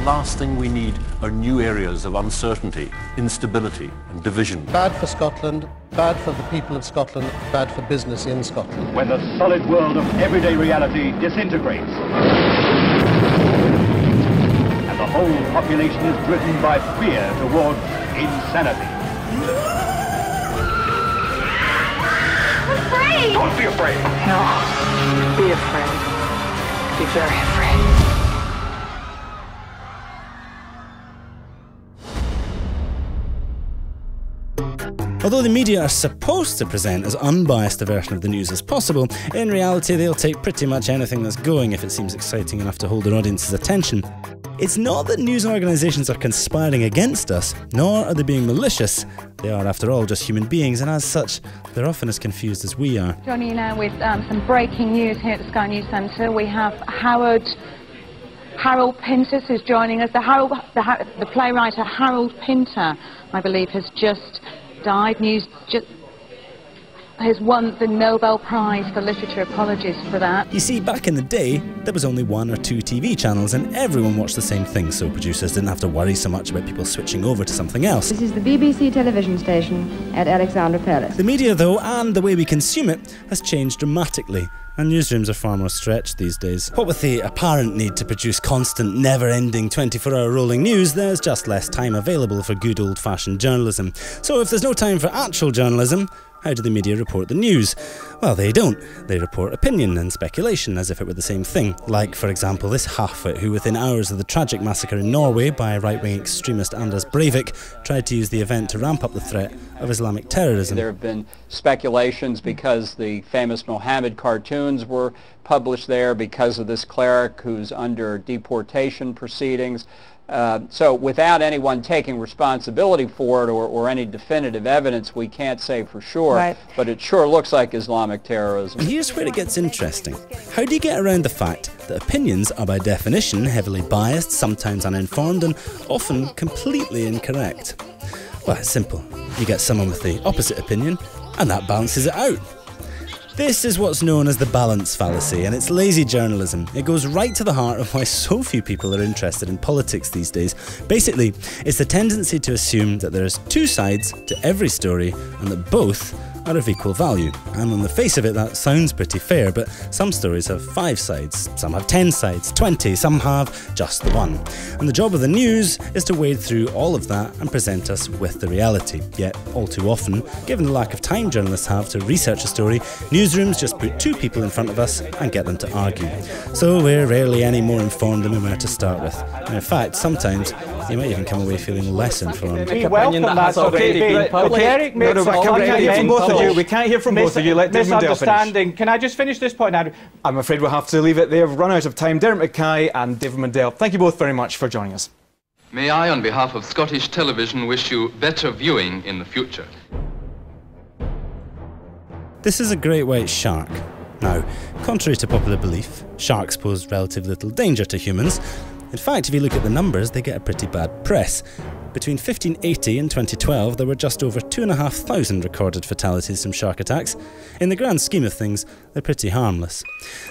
last thing we need are new areas of uncertainty, instability and division. Bad for Scotland, bad for the people of Scotland, bad for business in Scotland. When the solid world of everyday reality disintegrates and the whole population is driven by fear towards insanity. I'm afraid! Don't be afraid! No, be afraid. Be very afraid. Although the media are supposed to present as unbiased a version of the news as possible, in reality they'll take pretty much anything that's going if it seems exciting enough to hold their audience's attention. It's not that news organisations are conspiring against us, nor are they being malicious. They are, after all, just human beings, and as such, they're often as confused as we are. Joining you now with some breaking news here at the Sky News Centre. We have Harold Pinter, who's joining us. The playwright Harold Pinter, I believe, has just died. Has won the Nobel Prize for Literature. Apologies for that. You see, back in the day, there was only 1 or 2 TV channels and everyone watched the same thing, so producers didn't have to worry so much about people switching over to something else. This is the BBC television station at Alexandra Palace. The media, though, and the way we consume it, has changed dramatically. And newsrooms are far more stretched these days. What with the apparent need to produce constant, never-ending 24-hour rolling news, there's just less time available for good old-fashioned journalism. So if there's no time for actual journalism, how do the media report the news? Well, they don't. They report opinion and speculation as if it were the same thing. Like, for example, this half-wit who, within hours of the tragic massacre in Norway by right-wing extremist Anders Breivik, tried to use the event to ramp up the threat of Islamic terrorism. There have been speculations because the famous Mohammed cartoons were published there, because of this cleric who's under deportation proceedings. So without anyone taking responsibility for it or any definitive evidence, we can't say for sure, right. But it sure looks like Islamic terrorism. And here's where it gets interesting. How do you get around the fact that opinions are by definition heavily biased, sometimes uninformed, and often completely incorrect? Well, it's simple. You get someone with the opposite opinion, and that balances it out. This is what's known as the balance fallacy, and it's lazy journalism. It goes right to the heart of why so few people are interested in politics these days. Basically, it's the tendency to assume that there's 2 sides to every story, and that both are of equal value. And on the face of it, that sounds pretty fair, but some stories have 5 sides, some have 10 sides, 20, some have just the one. And the job of the news is to wade through all of that and present us with the reality. Yet, all too often, given the lack of time journalists have to research a story, newsrooms just put 2 people in front of us and get them to argue. So we're rarely any more informed than we were to start with. And in fact, sometimes you might even come away feeling less informed. We welcome that already been public. Eric made We can't hear from both of you. Let David Mundell finish. Can I just finish this point now? I'm afraid we'll have to leave it there. We've run out of time. Dermot Mackay and David Mundell, thank you both very much for joining us. May I, on behalf of Scottish Television, wish you better viewing in the future. This is a great white shark. Now, contrary to popular belief, sharks pose relatively little danger to humans. In fact, if you look at the numbers, they get a pretty bad press. Between 1580 and 2012, there were just over 2,500 recorded fatalities from shark attacks. In the grand scheme of things, they're pretty harmless.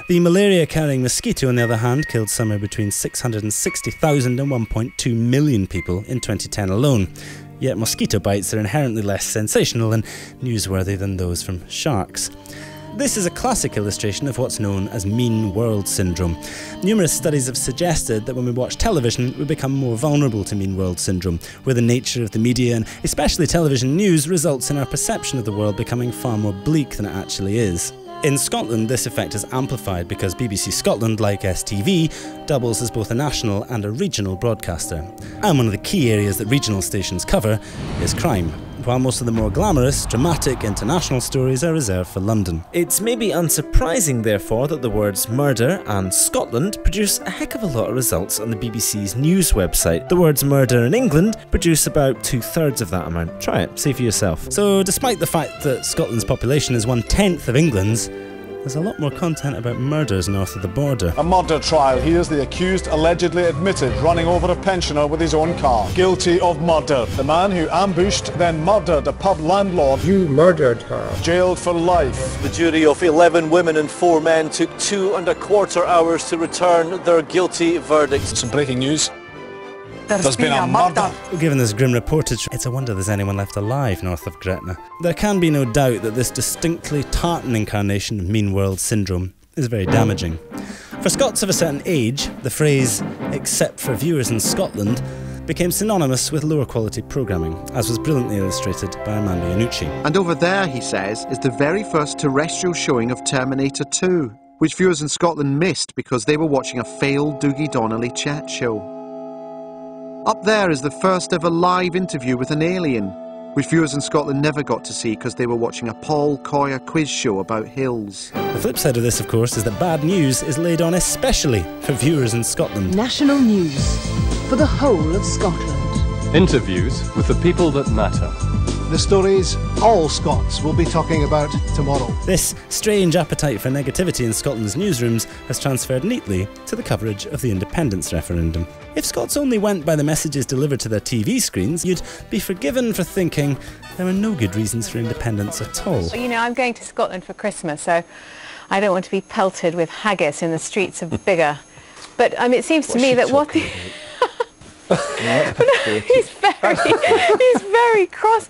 The malaria-carrying mosquito, on the other hand, killed somewhere between 660,000 and 1.2 million people in 2010 alone. Yet mosquito bites are inherently less sensational and newsworthy than those from sharks. This is a classic illustration of what's known as mean world syndrome. Numerous studies have suggested that when we watch television, we become more vulnerable to mean world syndrome, where the nature of the media, and especially television news, results in our perception of the world becoming far more bleak than it actually is. In Scotland, this effect is amplified because BBC Scotland, like STV, doubles as both a national and a regional broadcaster. And one of the key areas that regional stations cover is crime, while most of the more glamorous, dramatic, international stories are reserved for London. It's maybe unsurprising, therefore, that the words murder and Scotland produce a heck of a lot of results on the BBC's news website. The words murder in England produce about 2/3 of that amount. Try it, see for yourself. So, despite the fact that Scotland's population is 1/10 of England's, there's a lot more content about murders north of the border. A murder trial. Here's the accused allegedly admitted running over a pensioner with his own car. Guilty of murder. The man who ambushed, then murdered a pub landlord. You murdered her. Jailed for life. The jury of 11 women and 4 men took 2¼ hours to return their guilty verdicts. Some breaking news. There's been a murder. Given this grim reportage, it's a wonder there's anyone left alive north of Gretna. There can be no doubt that this distinctly tartan incarnation of mean world syndrome is very damaging. For Scots of a certain age, the phrase, except for viewers in Scotland, became synonymous with lower quality programming, as was brilliantly illustrated by Armando Iannucci. And over there, he says, is the very first terrestrial showing of Terminator 2, which viewers in Scotland missed because they were watching a failed Dougie Donnelly chat show. Up there is the first ever live interview with an alien, which viewers in Scotland never got to see because they were watching a Paul Coyer quiz show about hills. The flip side of this, of course, is that bad news is laid on especially for viewers in Scotland. National news for the whole of Scotland. Interviews with the people that matter. The stories all Scots will be talking about tomorrow. This strange appetite for negativity in Scotland's newsrooms has transferred neatly to the coverage of the independence referendum. If Scots only went by the messages delivered to their TV screens, you'd be forgiven for thinking there were no good reasons for independence at all. You know, I'm going to Scotland for Christmas, so I don't want to be pelted with haggis in the streets of Biggar. But it seems to me that what the... he's very cross.